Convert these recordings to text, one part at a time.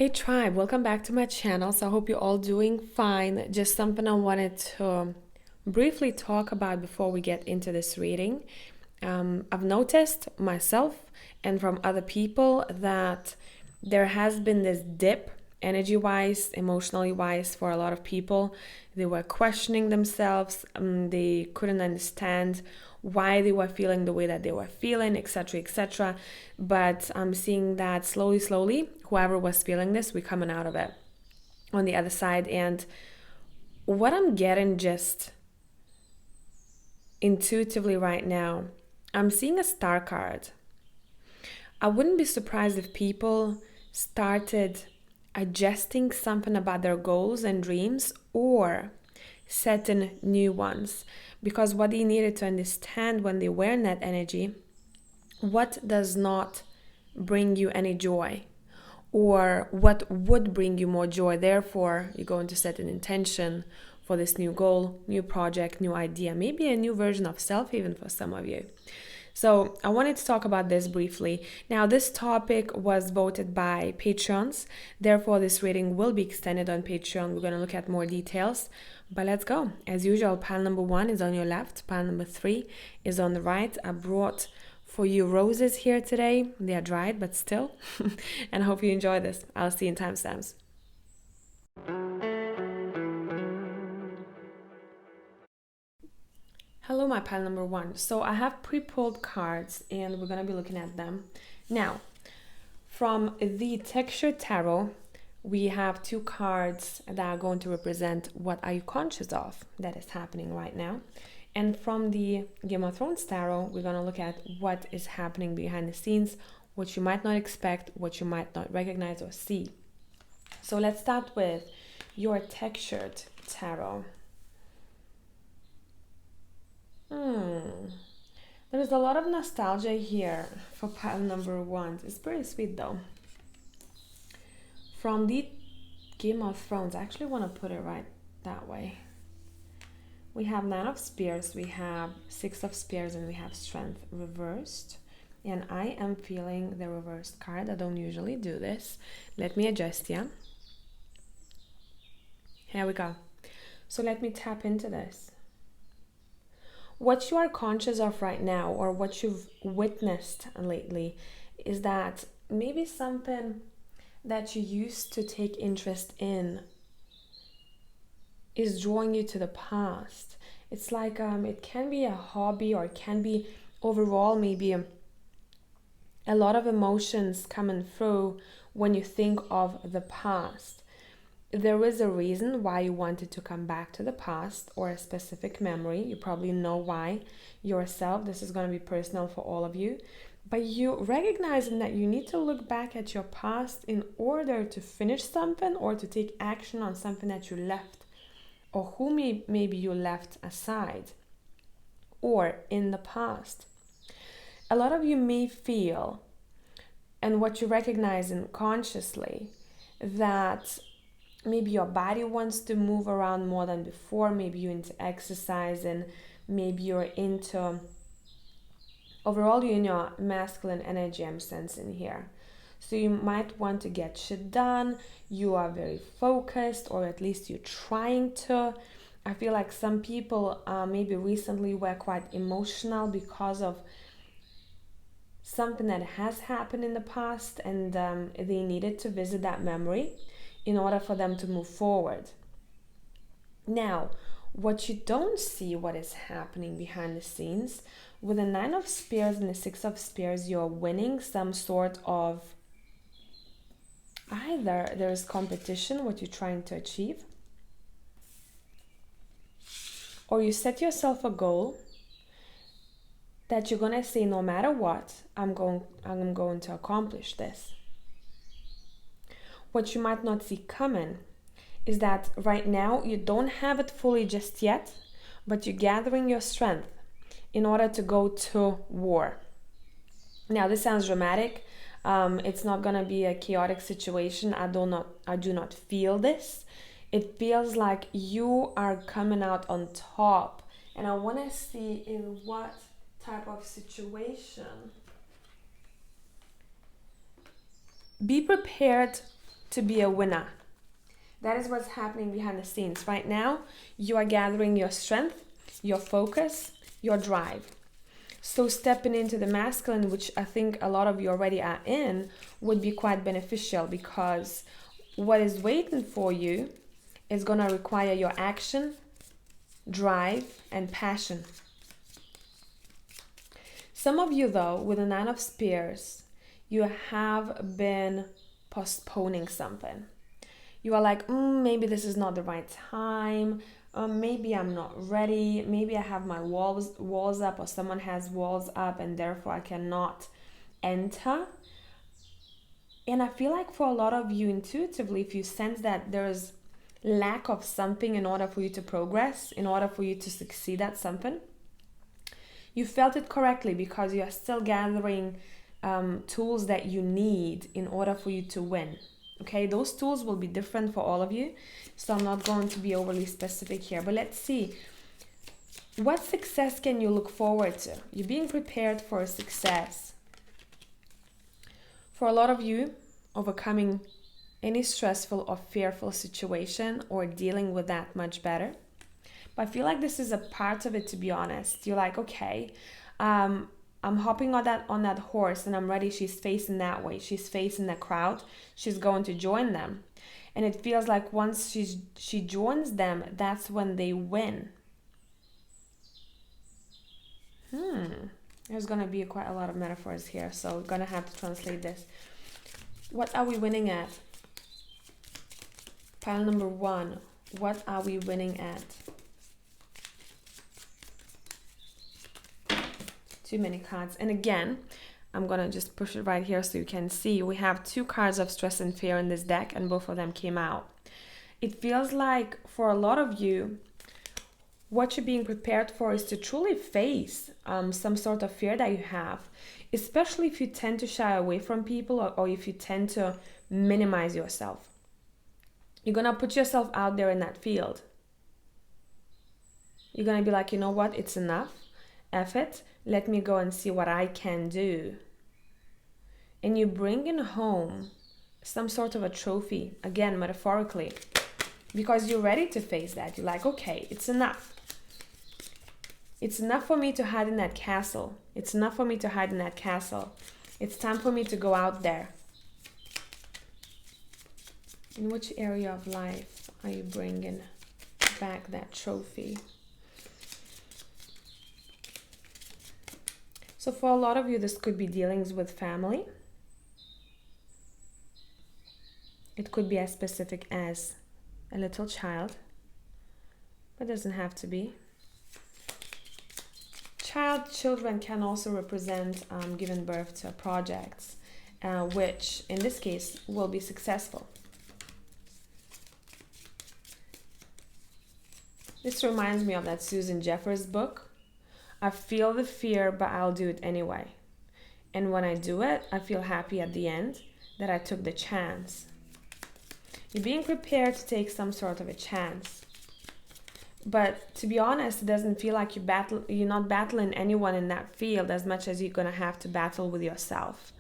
Hey tribe, welcome back to my channel. So I hope you're all doing fine. Just something I wanted to briefly talk about before we get into this reading. I've noticed myself and from other people that there has been this dip energy wise, emotionally wise for a lot of people. They were questioning themselves, they couldn't understand why they were feeling the way that they were feeling, etc., etc. But I'm seeing that slowly, whoever was feeling this, we're coming out of it on the other side. And what I'm getting just intuitively right now, I'm seeing a star card. I wouldn't be surprised if people started adjusting something about their goals and dreams or setting new ones, because what they needed to understand when they were in that energy, what does not bring you any joy or what would bring you more joy. Therefore, you're going to set an intention for this new goal, new project, new idea, maybe a new version of self, even for some of you. So I wanted to talk about this briefly. Now, this topic was voted by Patreons. Therefore, this reading will be extended on Patreon. We're going to look at more details. But let's go. As usual, pile number 1 is on your left. Pile number 3 is on the right. I brought for you roses here today. They are dried, but still. And I hope you enjoy this. I'll see you in timestamps. Hello, my pile number 1. So I have pre-pulled cards and we're going to be looking at them. Now, from the Texture Tarot, we have 2 cards that are going to represent what are you conscious of that is happening right now. And from the Game of Thrones Tarot, we're going to look at what is happening behind the scenes, what you might not expect, what you might not recognize or see. So let's start with your Textured Tarot. There's a lot of nostalgia here for pile number 1. It's pretty sweet though. From the Game of Thrones, I actually want to put it right that way. We have 9 of Spears, we have 6 of Spears, and we have Strength reversed. And I am feeling the reversed card. I don't usually do this. Let me adjust here. Here we go. So let me tap into this. What you are conscious of right now, or what you've witnessed lately, is that maybe something that you used to take interest in is drawing you to the past. It's like it can be a hobby, or it can be overall maybe a lot of emotions coming through when you think of the past. There is a reason why you wanted to come back to the past or a specific memory. You probably know why yourself. This is going to be personal for all of you. But you recognizing that you need to look back at your past in order to finish something or to take action on something that you left, or who maybe you left aside or in the past. A lot of you may feel, and what you recognize in consciously, that maybe your body wants to move around more than before. Maybe you're into exercise, and maybe you're into, overall you're in your masculine energy, I'm sensing here. So you might want to get shit done. You are very focused, or at least you're trying to. I feel like some people maybe recently were quite emotional because of something that has happened in the past, and they needed to visit that memory in order for them to move forward. Now, what you don't see, what is happening behind the scenes, with the 9 of Spears and the 6 of Spears, you're winning some sort of, either there's competition, what you're trying to achieve, or you set yourself a goal that you're gonna say, no matter what, I'm going to accomplish this. What you might not see coming is that right now you don't have it fully just yet, but you're gathering your strength in order to go to war. Now, this sounds dramatic. It's not gonna be a chaotic situation. I do not feel this. It feels like you are coming out on top, and I want to see in what type of situation. Be prepared to be a winner. That is what's happening behind the scenes. Right now, you are gathering your strength, your focus, your drive. So stepping into the masculine, which I think a lot of you already are in, would be quite beneficial, because what is waiting for you is going to require your action, drive, and passion. Some of you, though, with the Nine of Spears, you have been postponing something. You are like, maybe this is not the right time. Maybe I'm not ready. Maybe I have my walls up, or someone has walls up, and therefore I cannot enter. And I feel like for a lot of you, intuitively, if you sense that there's lack of something in order for you to progress, in order for you to succeed at something, you felt it correctly, because you are still gathering tools that you need in order for you to win. Okay, those tools will be different for all of you, so I'm not going to be overly specific here. But let's see, what success can you look forward to? You're being prepared for success. For a lot of you, overcoming any stressful or fearful situation, or dealing with that much better. But I feel like this is a part of it, to be honest. You're like, okay, I'm hopping on that horse and I'm ready. She's facing that way. She's facing the crowd. She's going to join them. And it feels like once she joins them, that's when they win. There's going to be quite a lot of metaphors here, so we're going to have to translate this. What are we winning at? Pile number 1. What are we winning at? Too many cards. And again, I'm going to just push it right here so you can see. We have 2 cards of stress and fear in this deck, and both of them came out. It feels like for a lot of you, what you're being prepared for is to truly face some sort of fear that you have, especially if you tend to shy away from people, or if you tend to minimize yourself. You're going to put yourself out there in that field. You're going to be like, you know what, it's enough. F it. Let me go and see what I can do. And you bring in home some sort of a trophy, again, metaphorically, because you're ready to face that. You're like, okay, it's enough. It's enough for me to hide in that castle. It's enough for me to hide in that castle. It's time for me to go out there. In which area of life are you bringing back that trophy? So for a lot of you, this could be dealings with family. It could be as specific as a little child, but it doesn't have to be. Children can also represent giving birth to projects, which in this case will be successful. This reminds me of that Susan Jeffers book. I feel the fear, but I'll do it anyway. And when I do it, I feel happy at the end that I took the chance. You're being prepared to take some sort of a chance. But to be honest, it doesn't feel like you're not battling anyone in that field as much as you're going to have to battle with yourself,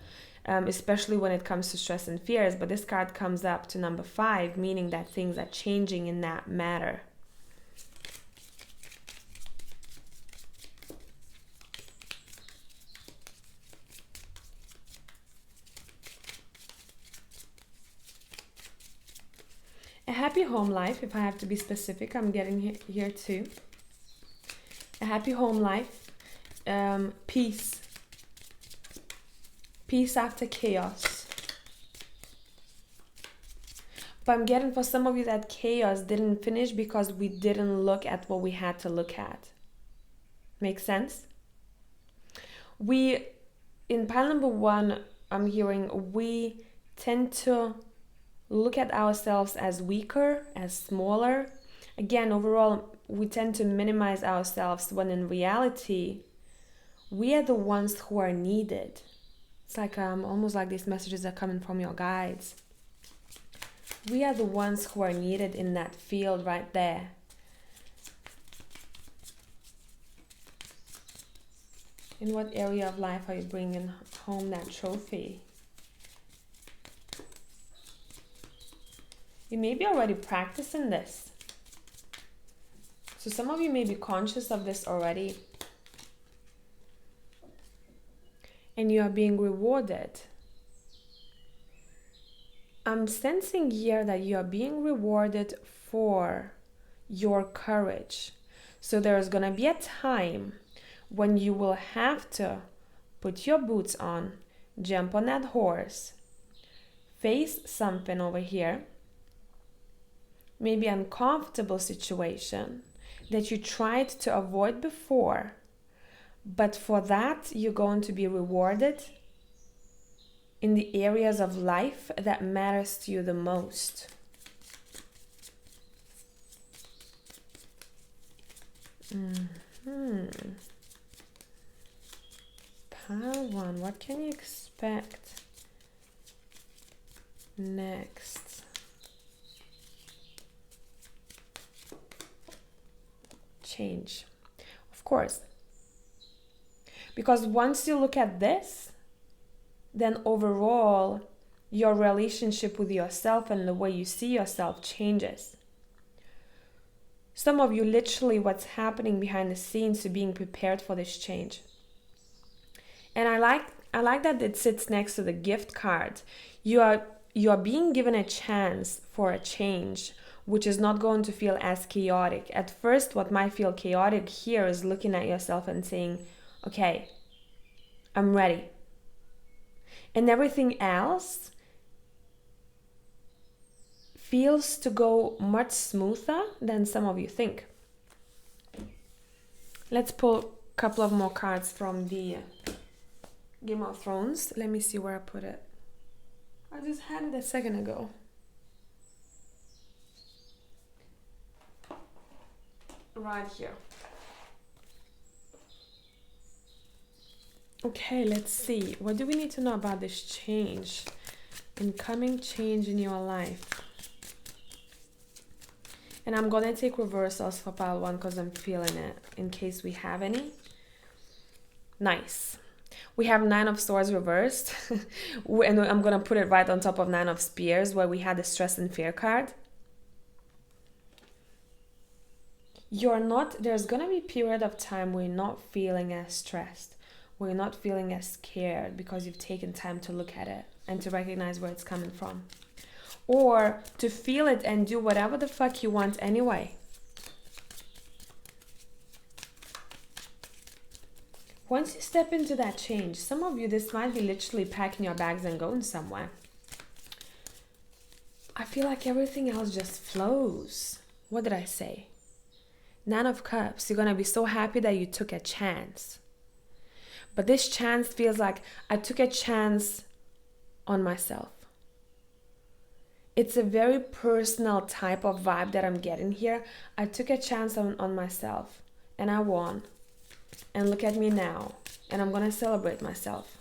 especially when it comes to stress and fears. But this card comes up to number 5, meaning that things are changing in that matter. A happy home life, if I have to be specific, I'm getting here too. A happy home life, peace. Peace after chaos. But I'm getting for some of you that chaos didn't finish because we didn't look at what we had to look at. Make sense? In pile number 1, I'm hearing we tend to look at ourselves as weaker, as smaller. Again, overall, we tend to minimize ourselves when in reality, we are the ones who are needed. It's like almost like these messages are coming from your guides. We are the ones who are needed in that field right there. In what area of life are you bringing home that trophy? You may be already practicing this. So some of you may be conscious of this already. And you are being rewarded. I'm sensing here that you are being rewarded for your courage. So there's going to be a time when you will have to put your boots on, jump on that horse, face something over here, maybe uncomfortable situation that you tried to avoid before, but for that you're going to be rewarded in the areas of life that matters to you the most. Pile one, what can you expect next? Change, of course, because once you look at this, then overall your relationship with yourself and the way you see yourself changes. Some of you, literally what's happening behind the scenes to being prepared for this change. And I like that it sits next to the gift card. You are being given a chance for a change, which is not going to feel as chaotic. At first, what might feel chaotic here is looking at yourself and saying, okay, I'm ready. And everything else feels to go much smoother than some of you think. Let's pull a couple of more cards from the Game of Thrones. Let me see where I put it. I just had it a second ago. Right here. Okay, let's see. What do we need to know about this change? Incoming change in your life. And I'm going to take reversals for pile one because I'm feeling it in case we have any. Nice. We have Nine of Swords reversed. And I'm going to put it right on top of Nine of Spears where we had the stress and fear card. There's going to be a period of time where you're not feeling as stressed, where you're not feeling as scared because you've taken time to look at it and to recognize where it's coming from. Or to feel it and do whatever the fuck you want anyway. Once you step into that change, some of you, this might be literally packing your bags and going somewhere. I feel like everything else just flows. What did I say? Nine of Cups. You're going to be so happy that you took a chance. But this chance feels like I took a chance on myself. It's a very personal type of vibe that I'm getting here. I took a chance on myself and I won. And look at me now. And I'm going to celebrate myself.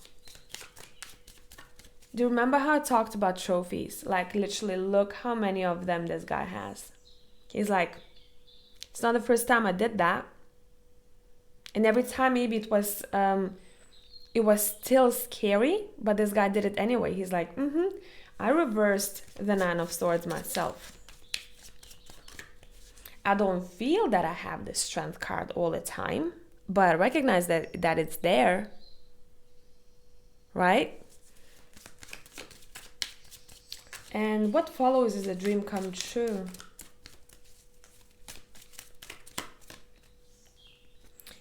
Do you remember how I talked about trophies? Like literally look how many of them this guy has. He's like, it's not the first time I did that. And every time maybe it was still scary, but this guy did it anyway. He's like, I reversed the Nine of Swords myself. I don't feel that I have the Strength card all the time, but I recognize that it's there, right? And what follows is a dream come true.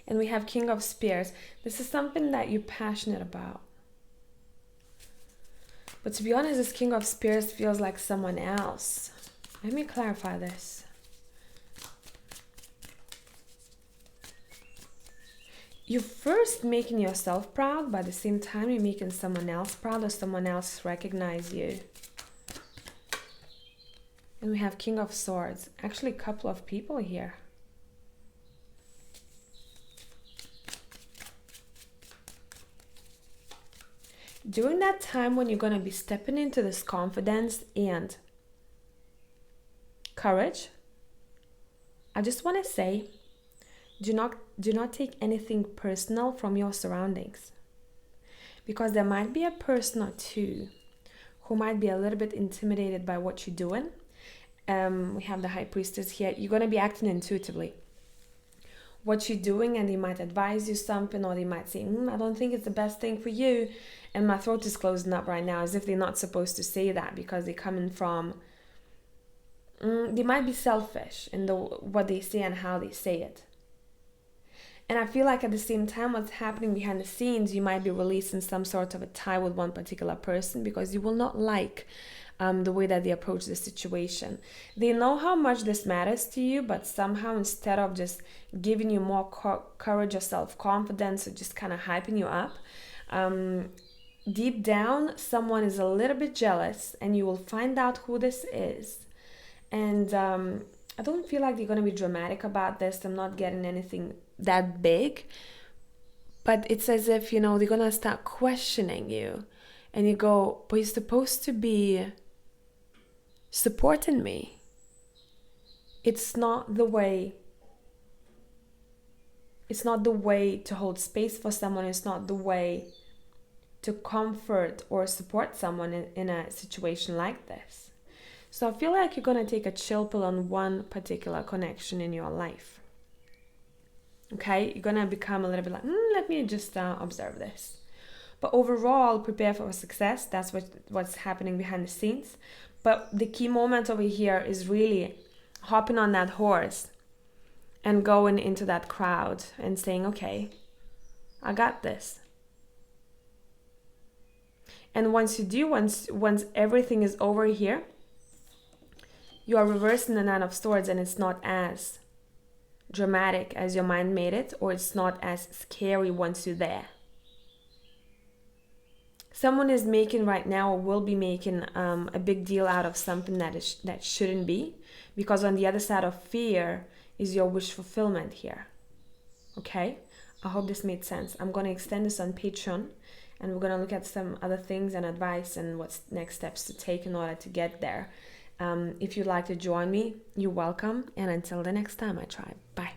And we have King of Spears. This is something that you're passionate about. But to be honest, this King of Spears feels like someone else. Let me clarify this. You're first making yourself proud, but at the same time you're making someone else proud or someone else recognize you. And we have King of Swords. Actually, a couple of people here. During that time when you're going to be stepping into this confidence and courage, I just want to say, do not take anything personal from your surroundings. Because there might be a person or two who might be a little bit intimidated by what you're doing. We have the High Priestess here. You're going to be acting intuitively. What you're doing, and they might advise you something, or they might say, I don't think it's the best thing for you. And my throat is closing up right now, as if they're not supposed to say that, because they're coming from, they might be selfish in what they say and how they say it. And I feel like at the same time, what's happening behind the scenes, you might be releasing some sort of a tie with one particular person, because you will not like the way that they approach the situation. They know how much this matters to you, but somehow, instead of just giving you more courage or self-confidence, or just kind of hyping you up, deep down, someone is a little bit jealous, and you will find out who this is. And I don't feel like they're going to be dramatic about this. I'm not getting anything that big, but it's as if, they're going to start questioning you, and you go, but you're supposed to be supporting me. It's not the way to hold space for someone. It's not the way to comfort or support someone in a situation like this. So I feel like you're going to take a chill pill on one particular connection in your life. Okay, you're going to become a little bit like, let me just observe this. But overall, prepare for success. That's what's happening behind the scenes. But the key moment over here is really hopping on that horse and going into that crowd and saying, okay, I got this. And once you do, once everything is over here, you are reversing the Nine of Swords, and it's not as dramatic as your mind made it, or it's not as scary once you're there. Someone is making right now, or will be making, a big deal out of something that shouldn't be, because on the other side of fear is your wish fulfillment here. Okay? I hope this made sense. I'm going to extend this on Patreon, and we're going to look at some other things and advice and what's next steps to take in order to get there. If you'd like to join me, you're welcome. And until the next time, my tribe. Bye.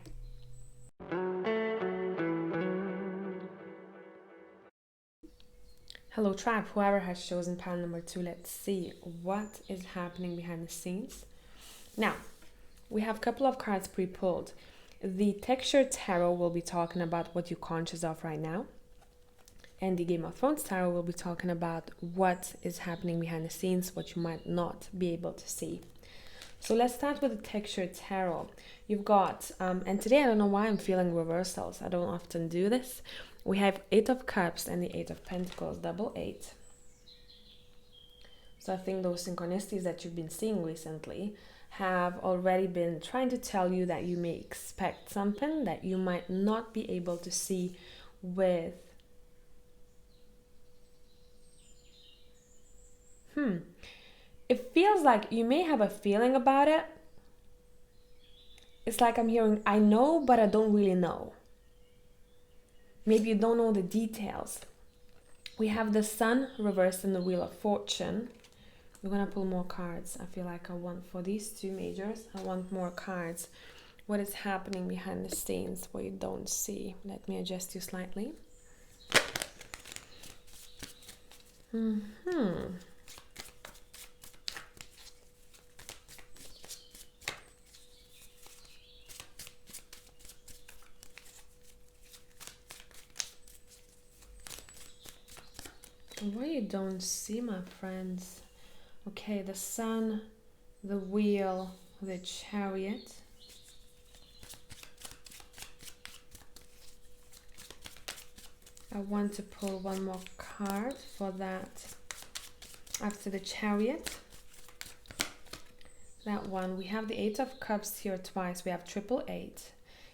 Hello, tribe. Whoever has chosen pile number 2, let's see what is happening behind the scenes. Now, we have a couple of cards pre-pulled. The Texture Tarot will be talking about what you're conscious of right now. And the Game of Thrones Tarot will be talking about what is happening behind the scenes, what you might not be able to see. So let's start with the Texture Tarot. You've got, and today I don't know why I'm feeling reversals. I don't often do this. We have 8 of Cups and the 8 of Pentacles, double 8. So I think those synchronicities that you've been seeing recently have already been trying to tell you that you may expect something that you might not be able to see with it feels like you may have a feeling about it. It's like I'm hearing, I know, but I don't really know. Maybe you don't know the details. We have the Sun reversed in the Wheel of Fortune. We're going to pull more cards. I feel like I want, for these 2 majors, I want more cards. What is happening behind the scenes what you don't see? Let me adjust you slightly. What you don't see, my friends? Okay, the Sun, the Wheel, the Chariot. I want to pull one more card for that. After the Chariot, that one, we have the 8 of Cups here twice. We have 888.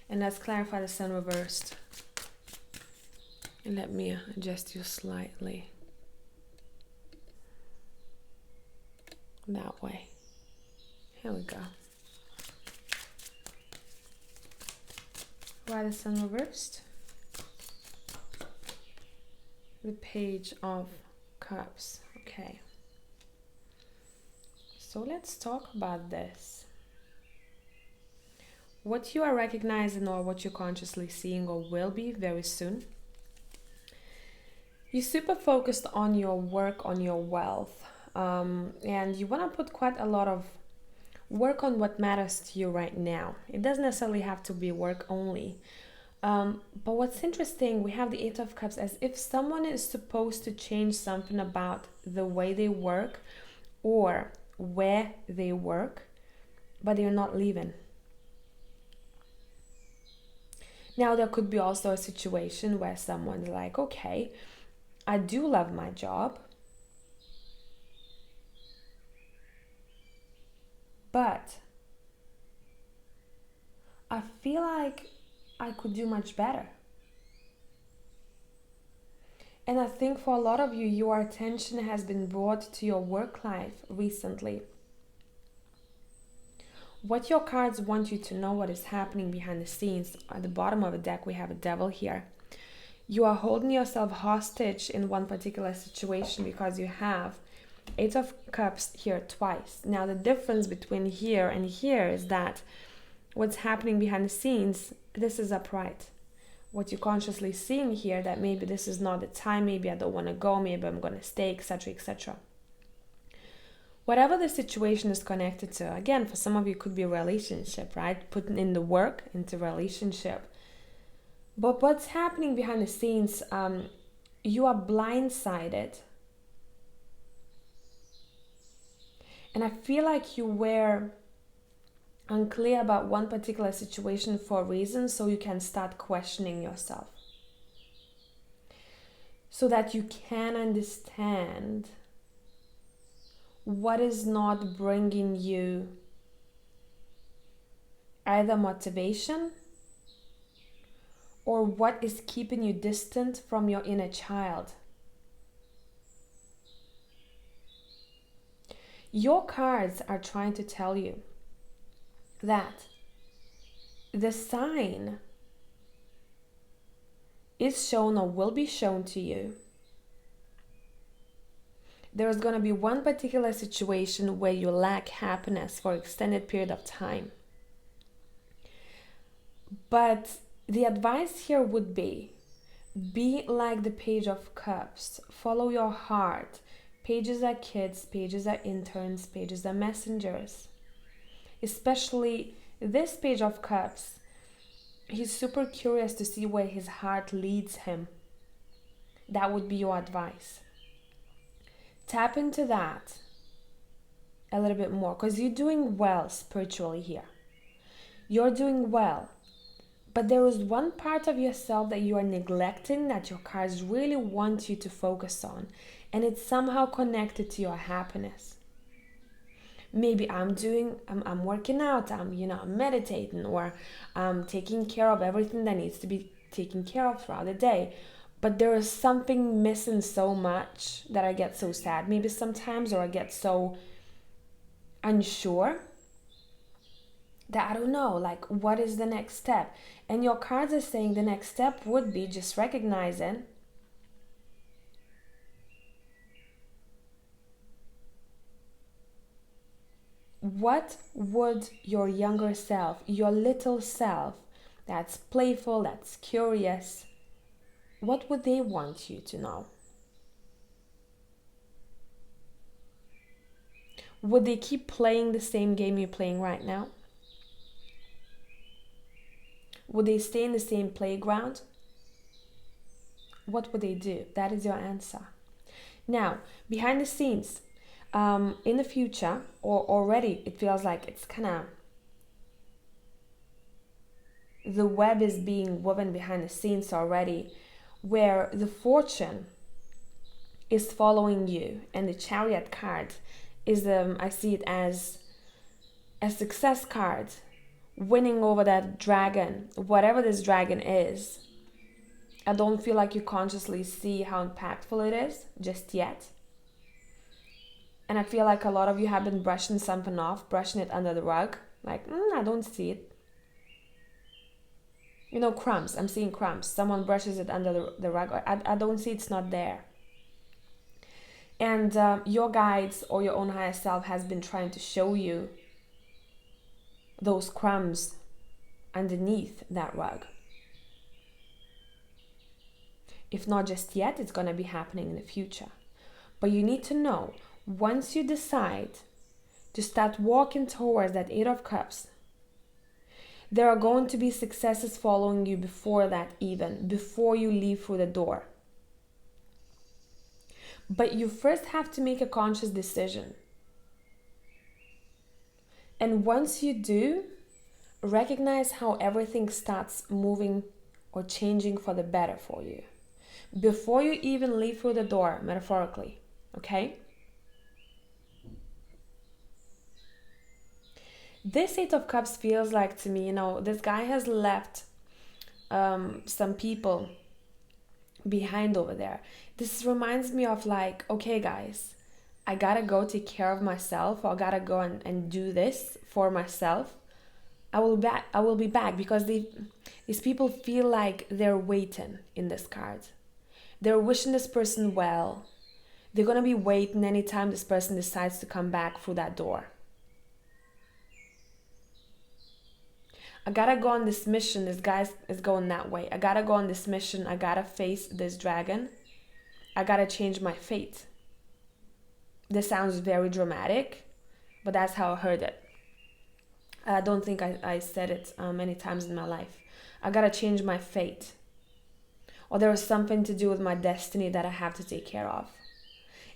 And let's clarify the Sun reversed. And let me adjust you slightly. That way. Here we go. Why the Sun reversed? The Page of Cups. Okay. So let's talk about this. What you are recognizing, or what you're consciously seeing, or will be very soon. You're super focused on your work, on your wealth. And you want to put quite a lot of Work on what matters to you right now. It doesn't necessarily have to be work only. But what's interesting, we have the Eight of Cups as if someone is supposed to change something about the way they work or where they work, but they're not leaving. Now, there could be also a situation where someone's like, okay, I do love my job, but I feel like I could do much better. And I think for a lot of you, your attention has been brought to your work life recently. What your cards want you to know, what is happening behind the scenes. At the bottom of the deck, we have a devil here. You are holding yourself hostage in one particular situation because you have Eight of Cups here twice. Now, the difference between here and here is that what's happening behind the scenes, this is upright. What you're consciously seeing here, that maybe this is not the time, maybe I don't want to go, maybe I'm going to stay, etc., etc. Whatever the situation is connected to, again, for some of you, it could be a relationship, right? Putting in the work into relationship. But what's happening behind the scenes, you are blindsided. And I feel like you were unclear about one particular situation for a reason, so you can start questioning yourself. So that you can understand what is not bringing you either motivation or what is keeping you distant from your inner child. Your cards are trying to tell you that the sign is shown or will be shown to you. There's going to be one particular situation where you lack happiness for an extended period of time. But the advice here would be like the Page of Cups. Follow your heart. Pages are kids, pages are interns, pages are messengers. Especially this Page of Cups. He's super curious to see where his heart leads him. That would be your advice. Tap into that a little bit more, because you're doing well spiritually here. You're doing well. But there is one part of yourself that you are neglecting that your cards really want you to focus on. And it's somehow connected to your happiness. Maybe I'm working out, I'm meditating, or I'm taking care of everything that needs to be taken care of throughout the day. But there is something missing so much that I get so sad maybe sometimes, or I get so unsure that I don't know, like, what is the next step? And your cards are saying the next step would be just recognizing what would your younger self, your little self that's playful, that's curious, what would they want you to know? Would they keep playing the same game you're playing right now? Would they stay in the same playground? What would they do? That is your answer. Now, behind the scenes, in the future, or already, it feels like it's kind of, the web is being woven behind the scenes already, where the fortune is following you, and the Chariot card is, I see it as a success card, winning over that dragon, whatever this dragon is. I don't feel like you consciously see how impactful it is just yet. And I feel like a lot of you have been brushing something off, brushing it under the rug. Like, I don't see it. Crumbs. I'm seeing crumbs. Someone brushes it under the rug. I don't see it's not there. And your guides or your own higher self has been trying to show you those crumbs underneath that rug. If not just yet, it's going to be happening in the future. But you need to know, once you decide to start walking towards that Eight of Cups. There are going to be successes following you before that, even before you leave through the door. But you first have to make a conscious decision. And once you do, recognize how everything starts moving or changing for the better for you. Before you even leave through the door, metaphorically, okay? This Eight of Cups feels like to me, this guy has left some people behind over there. This reminds me of like, okay guys, I gotta go take care of myself, or I gotta go and do this for myself. I will be back, because these people feel like they're waiting in this card. They're wishing this person well. They're gonna be waiting anytime this person decides to come back through that door. I gotta go on this mission. This guy is going that way. I gotta go on this mission. I gotta face this dragon. I gotta change my fate. This sounds very dramatic, but that's how I heard it. I don't think I said it many times in my life. I gotta change my fate. Or there is something to do with my destiny that I have to take care of.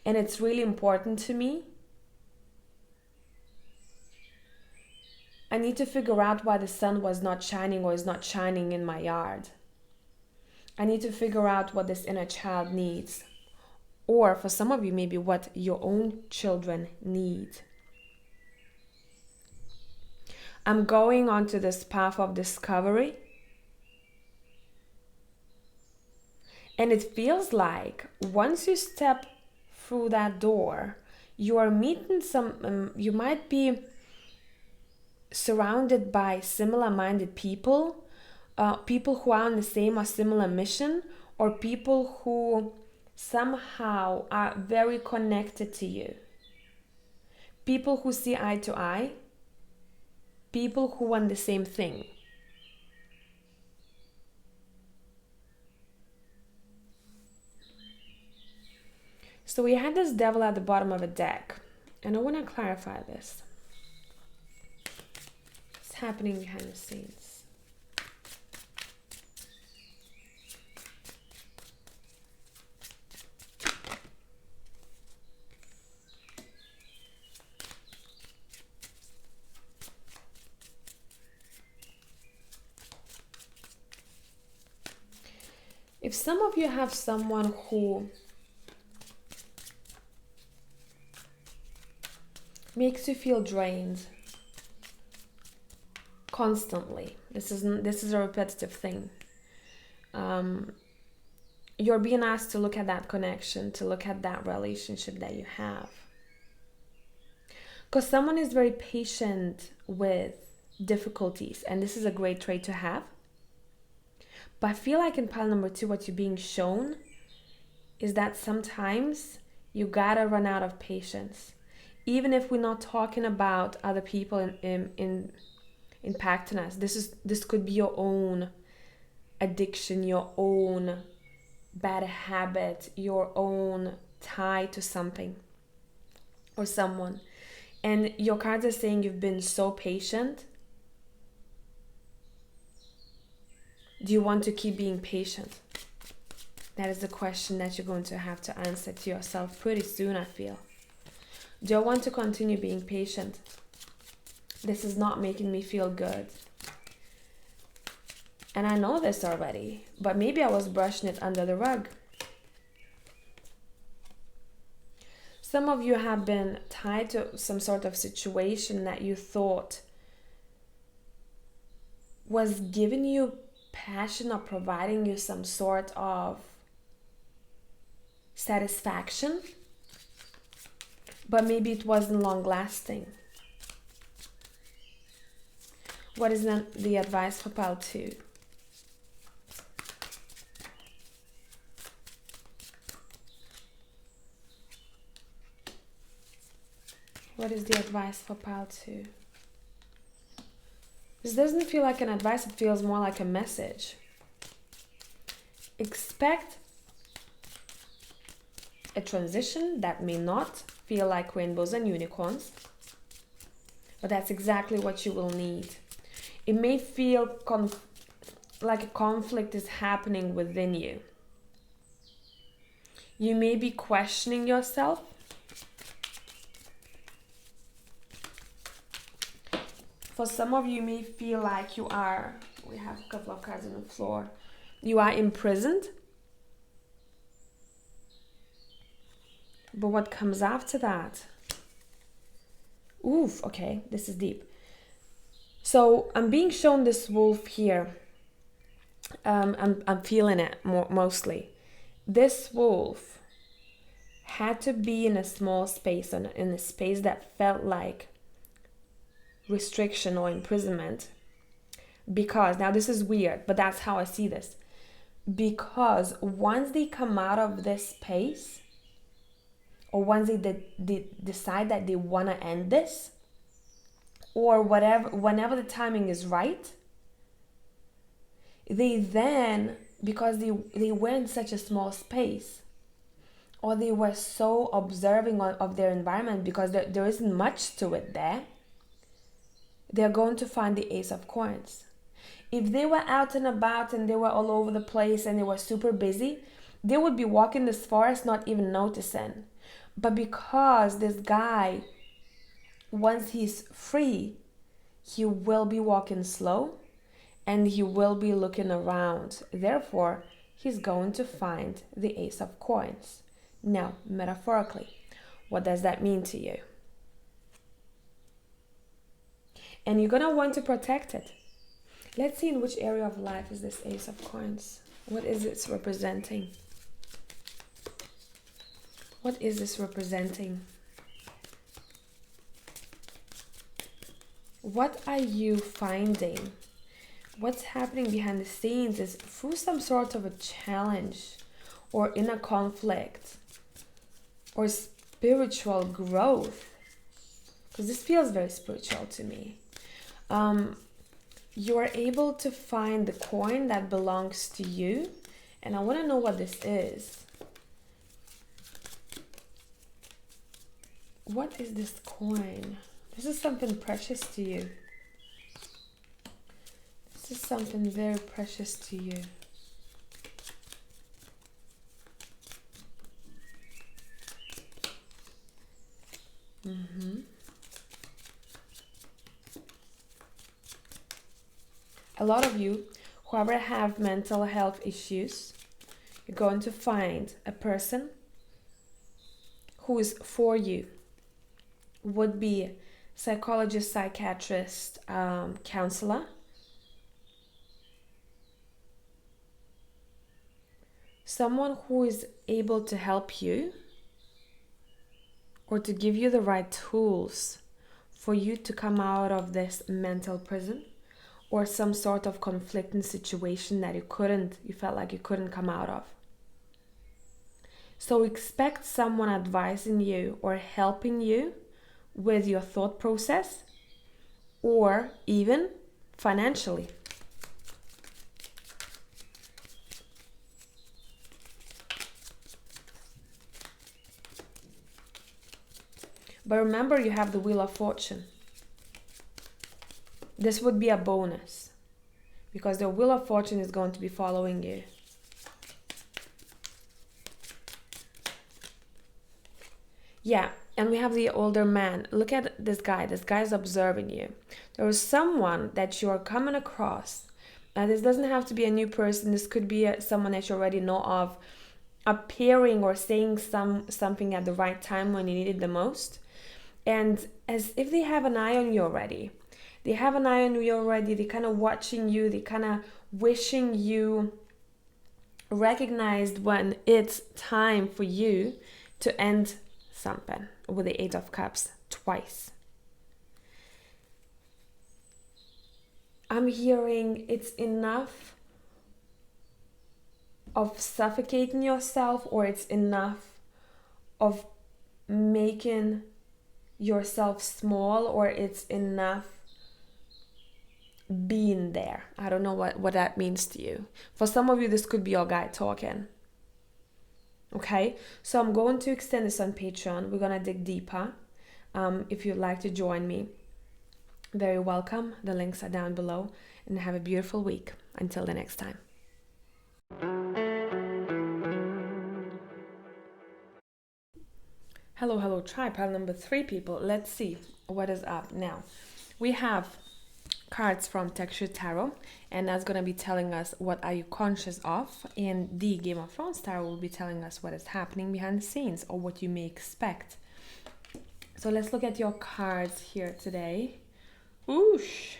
And it's really important to me. I need to figure out why the sun was not shining or is not shining in my yard. I need to figure out what this inner child needs. Or for some of you, maybe what your own children need. I'm going onto this path of discovery. And it feels like once you step through that door, you are meeting you might be surrounded by similar-minded people, people who are on the same or similar mission, or people who somehow are very connected to you. People who see eye to eye, people who want the same thing. So we had this devil at the bottom of a deck, and I want to clarify this. What's happening behind the scenes? If some of you have someone who makes you feel drained constantly, this is a repetitive thing. You're being asked to look at that connection, to look at that relationship that you have. Because someone is very patient with difficulties, and this is a great trait to have. But I feel like in pile number 2, what you're being shown is that sometimes you gotta run out of patience. Even if we're not talking about other people in impacting us, this could be your own addiction, your own bad habit, your own tie to something or someone. And your cards are saying you've been so patient. Do you want to keep being patient? That is the question that you're going to have to answer to yourself pretty soon, I feel. Do I want to continue being patient? This is not making me feel good. And I know this already, but maybe I was brushing it under the rug. Some of you have been tied to some sort of situation that you thought was giving you passion or providing you some sort of satisfaction, but maybe it wasn't long lasting. What is the advice for pile 2? What is the advice for pile 2? This doesn't feel like an advice, it feels more like a message. Expect a transition that may not feel like rainbows and unicorns. but that's exactly what you will need. It may feel like a conflict is happening within you. You may be questioning yourself. For some of you may feel like you are, we have a couple of cards on the floor, you are imprisoned. But what comes after that? Oof, okay, this is deep. So I'm being shown this wolf here. I'm feeling it mostly. This wolf had to be in a small space, in a space that felt like restriction or imprisonment, because now this is weird, but that's how I see this, because once they come out of this space, or once they decide that they want to end this, or whatever, whenever the timing is right, they then, because they were in such a small space, or they were so observing of their environment, because there isn't much to it there, they're going to find the Ace of Coins. If they were out and about and they were all over the place and they were super busy, they would be walking this forest not even noticing. But because this guy, once he's free, he will be walking slow and he will be looking around. Therefore, he's going to find the Ace of Coins. Now, metaphorically, what does that mean to you? And you're going to want to protect it. Let's see in which area of life is this Ace of Coins. What is it representing? What is this representing? What are you finding? What's happening behind the scenes is through some sort of a challenge or inner conflict or spiritual growth. Because this feels very spiritual to me. You are able to find the coin that belongs to you. And I want to know what this is. What is this coin? This is something precious to you. This is something very precious to you. A lot of you, whoever have mental health issues, you're going to find a person who is for you. Would be psychologist, psychiatrist, counselor. Someone who is able to help you or to give you the right tools for you to come out of this mental prison or some sort of conflicting situation that you felt like you couldn't come out of. So expect someone advising you or helping you with your thought process or even financially. But remember, you have the Wheel of Fortune. This would be a bonus because the Wheel of Fortune is going to be following you. Yeah, and we have the older man. Look at this guy. This guy is observing you. There is someone that you are coming across. Now, this doesn't have to be a new person. This could be someone that you already know of, appearing or saying something at the right time when you need it the most. And as if they have an eye on you already. They have an eye on you already. They're kind of watching you. They're kind of wishing you recognized when it's time for you to end something with the Eight of Cups twice. I'm hearing it's enough of suffocating yourself, or it's enough of making yourself small, or it's enough being there. I don't know what that means to you. For some of you, this could be your guy talking. Okay, so I'm going to extend this on Patreon. We're going to dig deeper if you'd like to join me. very welcome. The links are down below, and have a beautiful week. Until the next time. Hello, tribe. Pile number 3, people. Let's see what is up now. We have cards from Texture Tarot, and that's going to be telling us what are you conscious of, and the Game of Thrones Tarot will be telling us what is happening behind the scenes or what you may expect. So let's look at your cards here today. Oosh.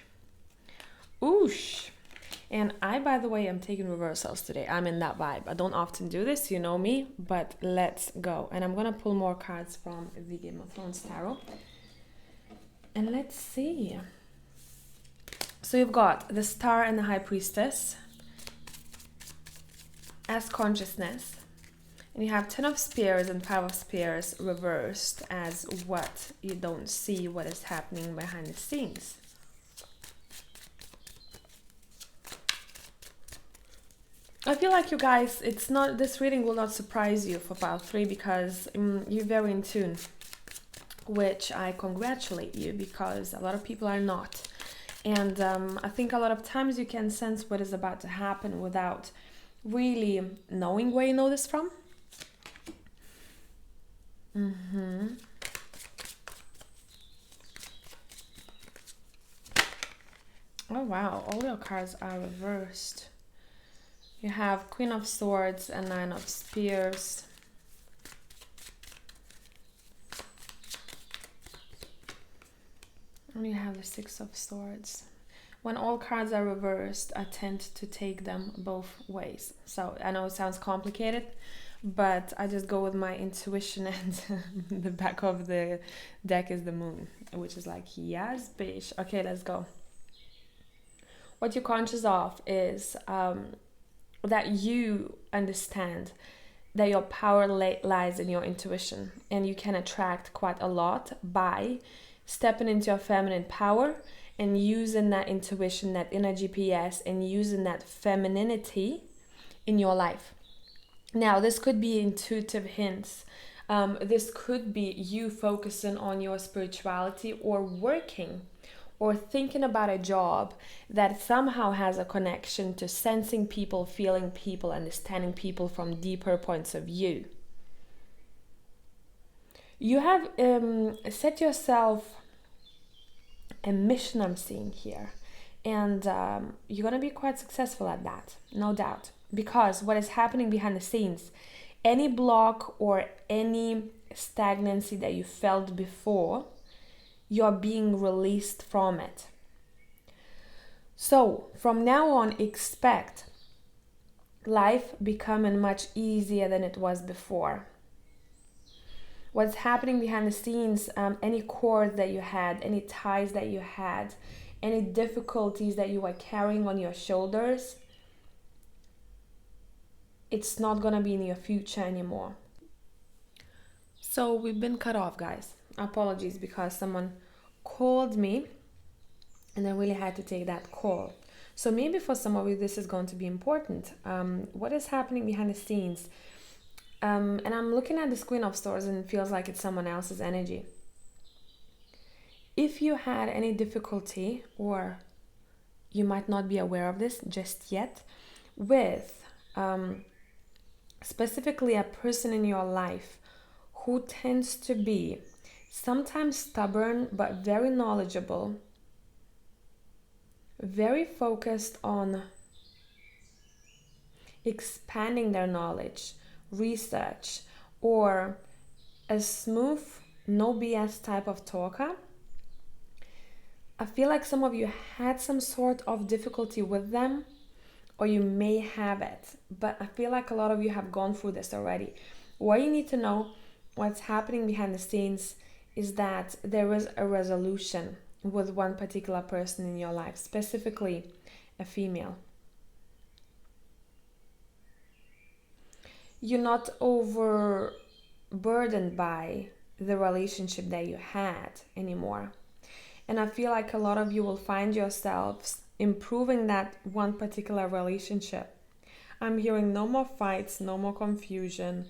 And I, by the way, am taking reversals today. I'm in that vibe. I don't often do this, you know me, but let's go. And I'm gonna pull more cards from the Game of Thrones Tarot. And let's see. So you've got the Star and the High Priestess as consciousness. And you have 10 of Spears and 5 of Spears reversed as what you don't see, what is happening behind the scenes. I feel like you guys, this reading will not surprise you for pile 3 because you're very in tune, which I congratulate you, because a lot of people are not. And I think a lot of times you can sense what is about to happen without really knowing where you know this from. Oh wow, all your cards are reversed. You have Queen of Swords and 9 of Spears. And you have the 6 of Swords. When all cards are reversed, I tend to take them both ways. So I know it sounds complicated, but I just go with my intuition, and the back of the deck is the Moon, which is like, yes, bitch. Okay, let's go. What you're conscious of is that you understand that your power lies in your intuition, and you can attract quite a lot by stepping into your feminine power and using that intuition, that inner GPS, and using that femininity in your life. Now, this could be intuitive hints. This could be you focusing on your spirituality, or working or thinking about a job that somehow has a connection to sensing people, feeling people, understanding people from deeper points of view. You have set yourself a mission, I'm seeing here, and you're going to be quite successful at that, no doubt, because what is happening behind the scenes, any block or any stagnancy that you felt before, you're being released from it. So from now on, expect life becoming much easier than it was before. What's happening behind the scenes, any cords that you had, any ties that you had, any difficulties that you were carrying on your shoulders, it's not gonna be in your future anymore. So we've been cut off, guys. Apologies, because someone called me and I really had to take that call. So maybe for some of you this is going to be important. What is happening behind the scenes? And I'm looking at this Queen of Swords and it feels like it's someone else's energy. If you had any difficulty, or you might not be aware of this just yet, with specifically a person in your life who tends to be sometimes stubborn but very knowledgeable, very focused on expanding their knowledge, research, or a smooth, no BS type of talker, I feel like some of you had some sort of difficulty with them, or you may have it, but I feel like a lot of you have gone through this already. What you need to know, what's happening behind the scenes, is that there is a resolution with one particular person in your life, specifically a female. You're not overburdened by the relationship that you had anymore. And I feel like a lot of you will find yourselves improving that one particular relationship. I'm hearing no more fights, no more confusion,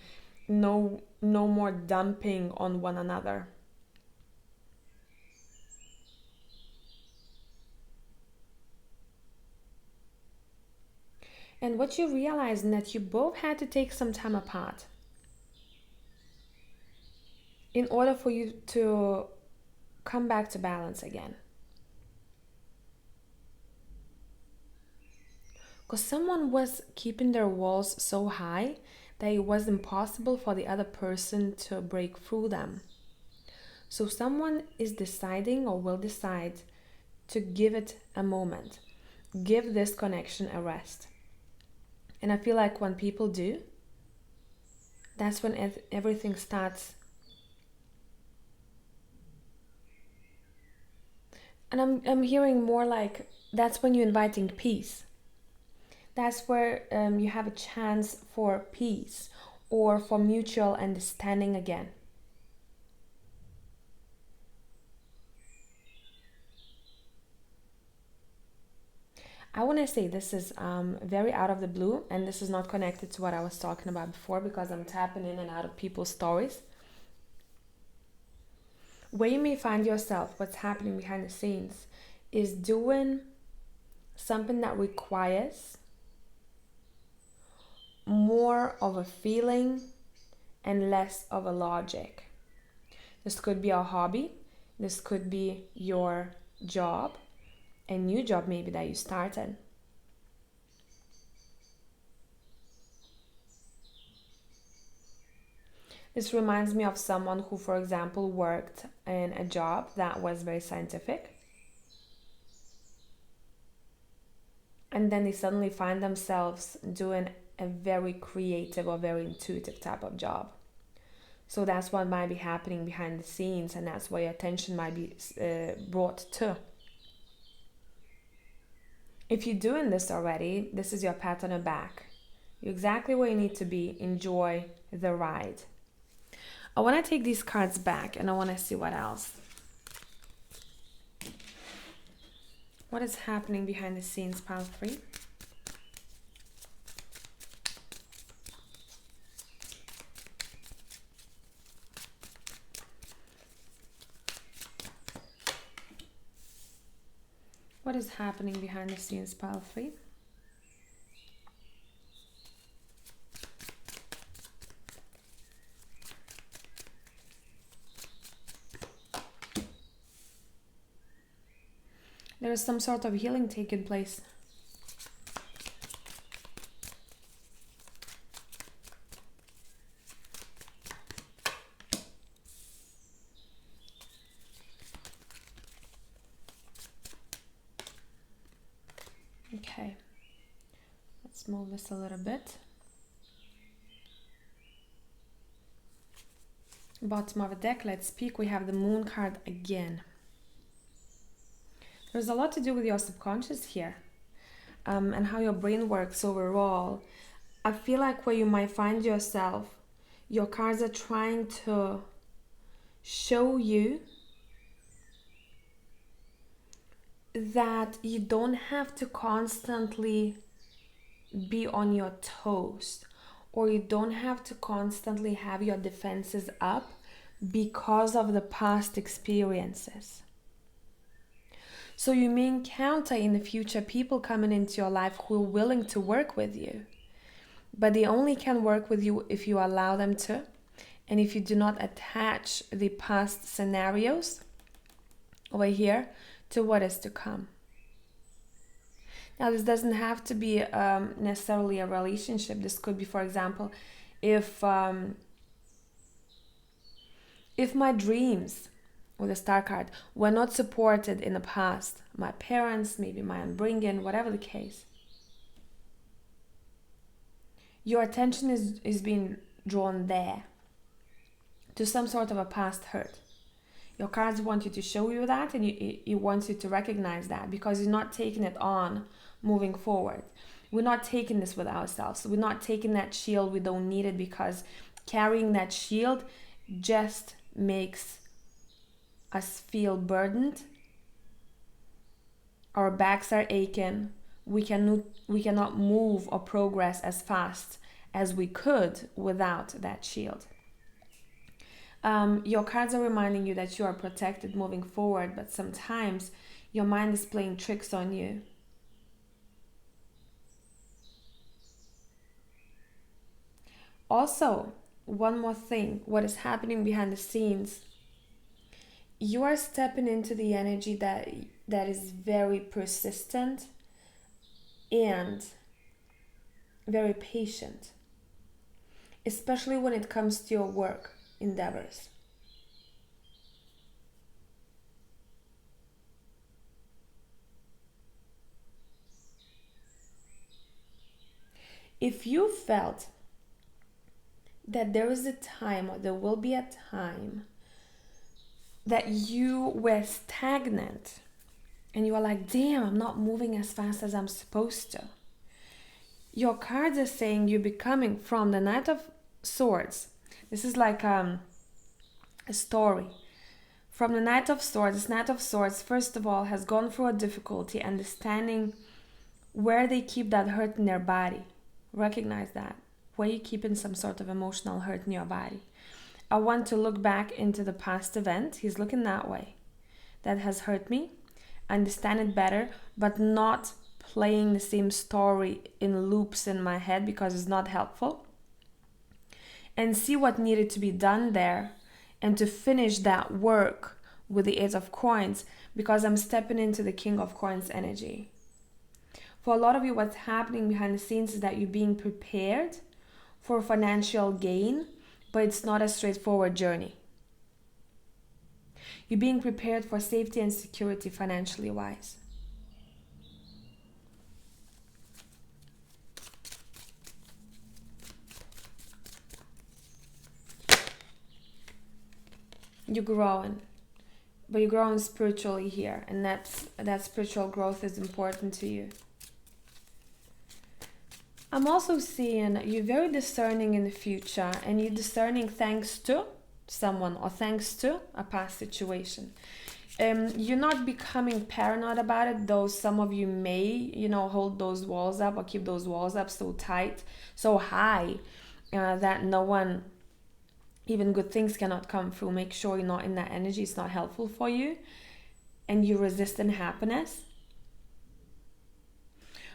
no more dumping on one another. And what you realize is that you both had to take some time apart in order for you to come back to balance again. Because someone was keeping their walls so high that it was impossible for the other person to break through them. So someone is deciding or will decide to give it a moment, give this connection a rest. And I feel like when people do, that's when everything starts. And I'm hearing more like that's when you're inviting peace. That's where you have a chance for peace or for mutual understanding again. I want to say this is very out of the blue, and this is not connected to what I was talking about before because I'm tapping in and out of people's stories. Where you may find yourself, what's happening behind the scenes, is doing something that requires more of a feeling and less of a logic. This could be a hobby, this could be your job, a new job maybe that you started. This reminds me of someone who, for example, worked in a job that was very scientific. And then they suddenly find themselves doing a very creative or very intuitive type of job. So that's what might be happening behind the scenes, and that's where your attention might be brought to. If you're doing this already, this is your pat on the back. You're exactly where you need to be. Enjoy the ride. I want to take these cards back and I want to see what else. What is happening behind the scenes, pile 3? What is happening behind the scenes, pile 3? There is some sort of healing taking place. Okay, let's move this a little bit. Bottom of the deck, let's speak. We have the Moon card again. There's a lot to do with your subconscious here, and how your brain works overall. I feel like where you might find yourself, your cards are trying to show you that you don't have to constantly be on your toes, or you don't have to constantly have your defenses up because of the past experiences. So you may encounter in the future people coming into your life who are willing to work with you, but they only can work with you if you allow them to, and if you do not attach the past scenarios over here to what is to come. Now, this doesn't have to be necessarily a relationship. This could be, for example, if my dreams with the Star card were not supported in the past, my parents, maybe my upbringing, whatever the case, your attention is being drawn there to some sort of a past hurt. Your cards want you to show you that, and you want you to recognize that, because you're not taking it on moving forward. We're not taking this with ourselves. We're not taking that shield. We don't need it, because carrying that shield just makes us feel burdened. Our backs are aching. We cannot move or progress as fast as we could without that shield. Your cards are reminding you that you are protected moving forward, but sometimes your mind is playing tricks on you. Also, one more thing, what is happening behind the scenes, you are stepping into the energy that is very persistent and very patient, especially when it comes to your work endeavors. If you felt that there is a time, or there will be a time, that you were stagnant and you are like, damn, I'm not moving as fast as I'm supposed to. Your cards are saying you're becoming, from the Knight of Swords. This is like a story. From the Knight of Swords, this Knight of Swords, first of all, has gone through a difficulty understanding where they keep that hurt in their body. Recognize that. Where you're keeping some sort of emotional hurt in your body. I want to look back into the past event. He's looking that way. That has hurt me. Understand it better, but not playing the same story in loops in my head, because it's not helpful. And see what needed to be done there, and to finish that work with the Eight of Coins, because I'm stepping into the King of Coins energy. For a lot of you, what's happening behind the scenes is that you're being prepared for financial gain, but it's not a straightforward journey. You're being prepared for safety and security financially wise. You're growing, but you're growing spiritually here, and that spiritual growth is important to you. I'm also seeing you're very discerning in the future, and you're discerning thanks to someone or thanks to a past situation. You're not becoming paranoid about it, though some of you may, hold those walls up or keep those walls up so tight, so high, that no one, even good things cannot come through. Make sure you're not in that energy. It's not helpful for you, and you're resisting happiness.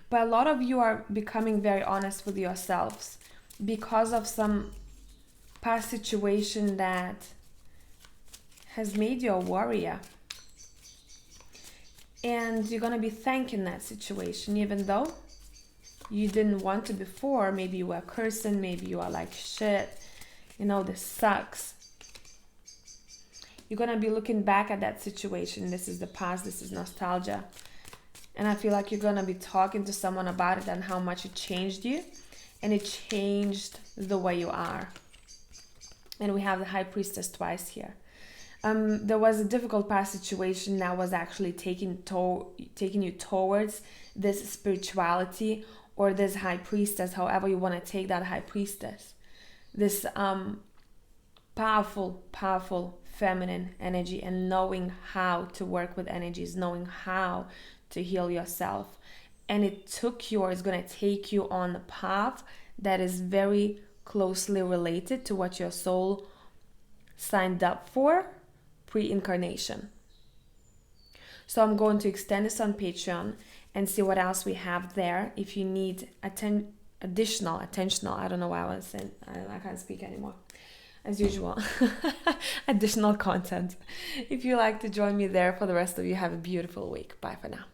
But a lot of you are becoming very honest with yourselves because of some past situation that has made you a warrior. And you're going to be thanking that situation, even though you didn't want to before. Maybe you were cursing, maybe you are like, shit, this sucks. You're going to be looking back at that situation. This is the past, this is nostalgia. And I feel like you're going to be talking to someone about it and how much it changed you. And it changed the way you are. And we have the High Priestess twice here. There was a difficult past situation that was actually taking you towards this spirituality or this High Priestess, however you want to take that High Priestess. This powerful feminine energy, and knowing how to work with energies, knowing how to heal yourself. And it took you, or it's going to take you on a path that is very closely related to what your soul signed up for pre-incarnation. So I'm going to extend this on Patreon and see what else we have there. If you need additional, I don't know why I was saying, I can't speak anymore. As usual, additional content. If you like to join me there, for the rest of you, have a beautiful week. Bye for now.